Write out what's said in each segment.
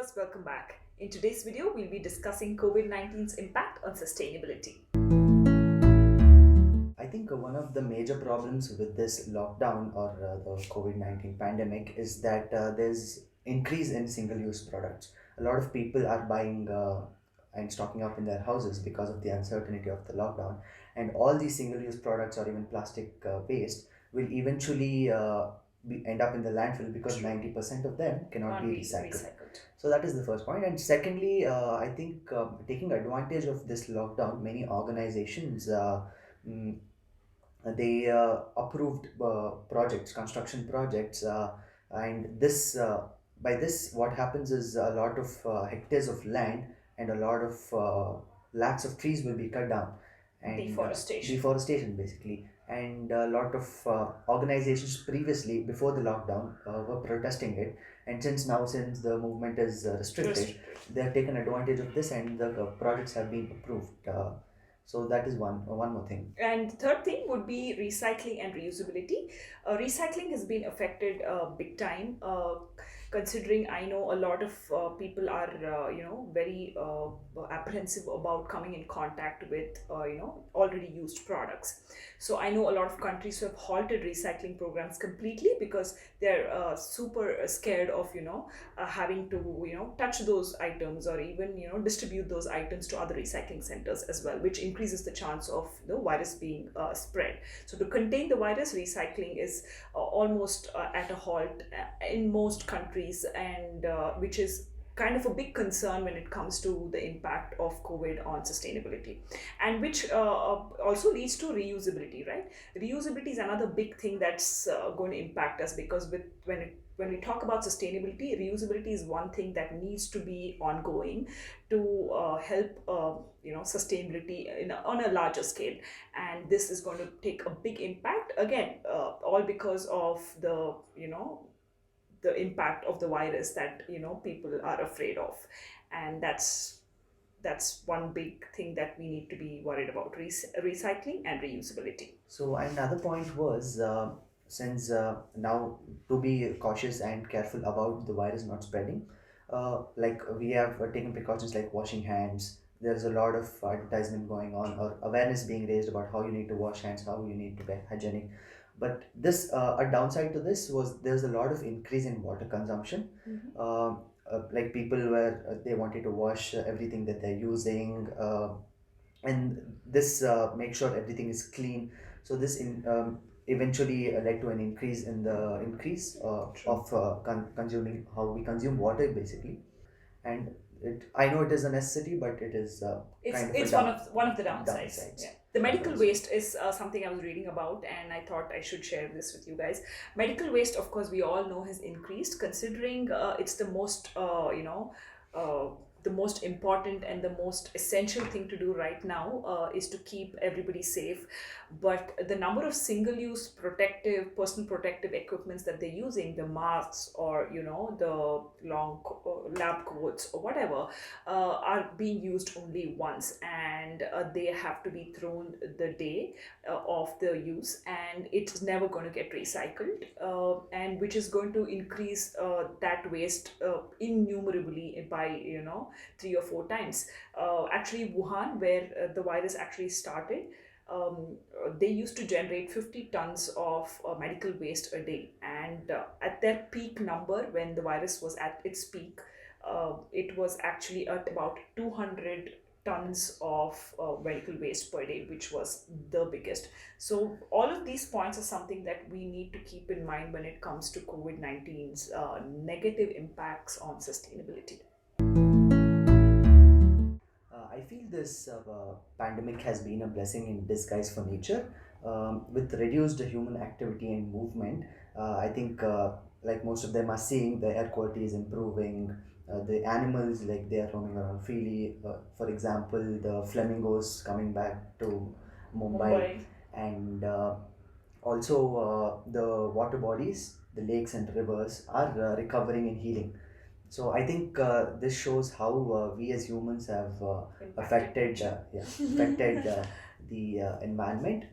viewers, welcome back. In today's video, we'll be discussing COVID-19's impact on sustainability. I think one of the major problems with this lockdown or the COVID-19 pandemic is that there's increase in single-use products. A lot of people are buying and stocking up in their houses because of the uncertainty of the lockdown, and all these single-use products or even plastic waste will eventually end up in the landfill because 90% of them cannot be recycled. So that is the first point. And secondly, I think taking advantage of this lockdown, many organizations mm, they approved projects, construction projects, and this by this what happens is a lot of hectares of land and a lot of lakhs of trees will be cut down, and deforestation basically. And a lot of organizations previously before the lockdown were protesting it, and since the movement is restricted, they have taken advantage of this, and the projects have been approved. So that is one more thing. And the third thing would be recycling and reusability. Recycling has been affected big time. Considering I know a lot of people are very apprehensive about coming in contact with already used products. So I know a lot of countries who have halted recycling programs completely because they're super scared of having to touch those items or even distribute those items to other recycling centers as well, which increases the chance of the virus being spread. So to contain the virus, recycling is almost at a halt in most countries, and which is kind of a big concern when it comes to the impact of COVID on sustainability, and which also leads to reusability, right? Reusability is another big thing that's going to impact us, because when we talk about sustainability, reusability is one thing that needs to be ongoing to help sustainability on a larger scale. And this is going to take a big impact again, all because of the impact of the virus that people are afraid of. And that's one big thing that we need to be worried about: recycling and reusability. So another point was, since now to be cautious and careful about the virus not spreading, like we have taken precautions like washing hands. There's a lot of advertisement going on or awareness being raised about how you need to wash hands, how you need to be hygienic. But this a downside to this was there's a lot of increase in water consumption. Like people were they wanted to wash everything that they're using, and this makes sure everything is clean. So this eventually led to an increase in the increase of consuming how we consume water basically. And I know it is a necessity, but it is it's one of the downsides. Yeah. The medical waste is something I was reading about, and I thought I should share this with you guys. Medical waste, of course, we all know has increased, considering it's the most the most important and the most essential thing to do right now is to keep everybody safe. But the number of single-use personal protective equipments that they're using, the masks or the long lab coats or whatever, are being used only once, and they have to be thrown the day of the use, and it's never going to get recycled, and which is going to increase that waste innumerably by 3 or 4 times. Actually, Wuhan, where the virus actually started, they used to generate 50 tons of medical waste a day, and at their peak number, when the virus was at its peak, it was actually at about 200 tons of medical waste per day, which was the biggest. So all of these points are something that we need to keep in mind when it comes to COVID-19's negative impacts on sustainability. I feel this pandemic has been a blessing in disguise for nature. With reduced human activity and movement, I think like most of them are seeing the air quality is improving. The animals, like they are roaming around freely. For example, the flamingos coming back to Mumbai, and also the water bodies, the lakes and rivers are recovering and healing. So I think this shows how we as humans have affected affected the environment,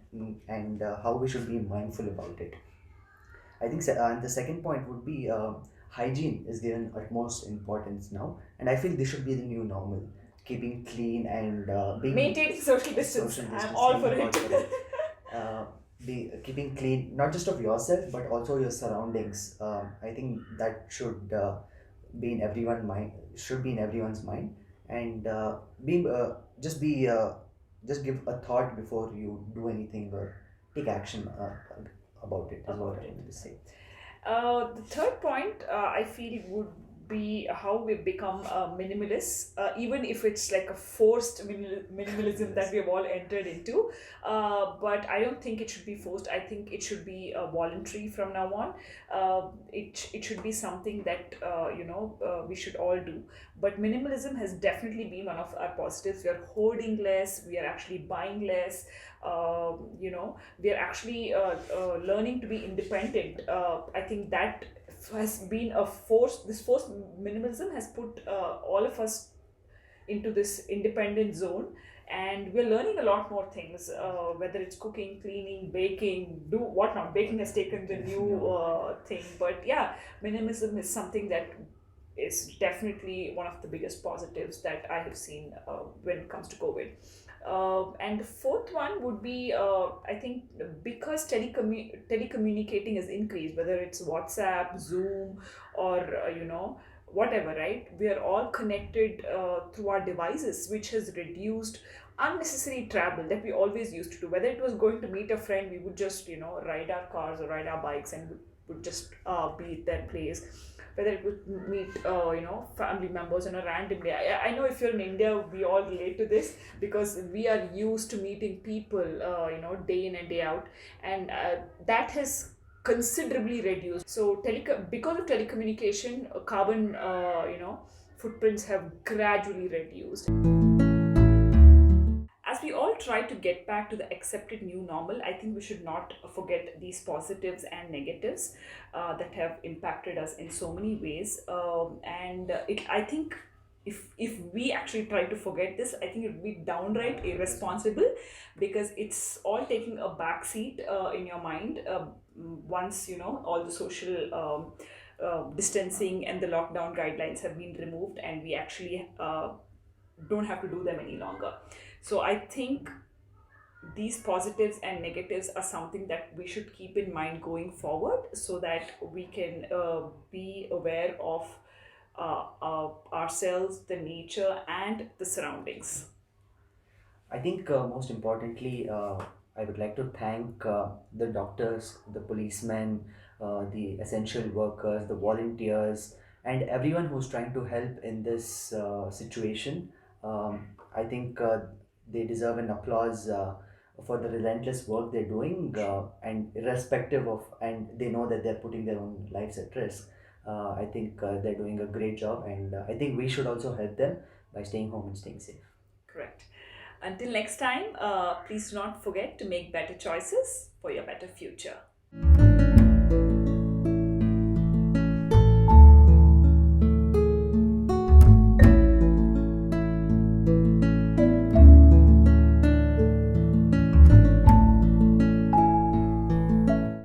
and how we should be mindful about it. I think and the second point would be hygiene is given utmost importance now, and I feel this should be the new normal. Keeping clean and being Maintaining social distance. I'm all for it. uh, be keeping clean, not just of yourself but also your surroundings. I think that should be in everyone's mind. Should be in everyone's mind, and be just give a thought before you do anything or take action about it. Is what I want to say. The third point I feel would be how we become minimalists, even if it's like a forced minimalism that we have all entered into. But I don't think it should be forced. I think it should be voluntary from now on. It should be something that we should all do. But minimalism has definitely been one of our positives. We are hoarding less. We are actually buying less. We are actually learning to be independent. I think that has been a force. This forced minimalism has put all of us into this independent zone, and we're learning a lot more things, whether it's cooking, cleaning, baking, do whatnot. Baking has taken the new thing, but yeah, minimalism is something that is definitely one of the biggest positives that I have seen when it comes to COVID. And the fourth one would be, I think, because telecommunicating has increased, whether it's WhatsApp, Zoom, or whatever, right? We are all connected through our devices, which has reduced unnecessary travel that we always used to do. Whether it was going to meet a friend, we would just ride our cars or ride our bikes and would just be at their place. Whether it would meet family members on a random day. I know if you're in India, we all relate to this because we are used to meeting people day in and day out, and that has considerably reduced. So because of telecommunication, carbon footprints have gradually reduced. As we all try to get back to the accepted new normal, I think we should not forget these positives and negatives that have impacted us in so many ways. I think if we actually try to forget this, I think it would be downright irresponsible, because it's all taking a backseat in your mind once all the social distancing and the lockdown guidelines have been removed, and we actually don't have to do them any longer. So I think these positives and negatives are something that we should keep in mind going forward, so that we can be aware of ourselves, the nature, and the surroundings. I think most importantly, I would like to thank the doctors, the policemen, the essential workers, the volunteers, and everyone who's trying to help in this situation. I think they deserve an applause for the relentless work they're doing, and irrespective of, and they know that they're putting their own lives at risk. I think they're doing a great job, and I think we should also help them by staying home and staying safe. Correct. Until next time, please do not forget to make better choices for your better future.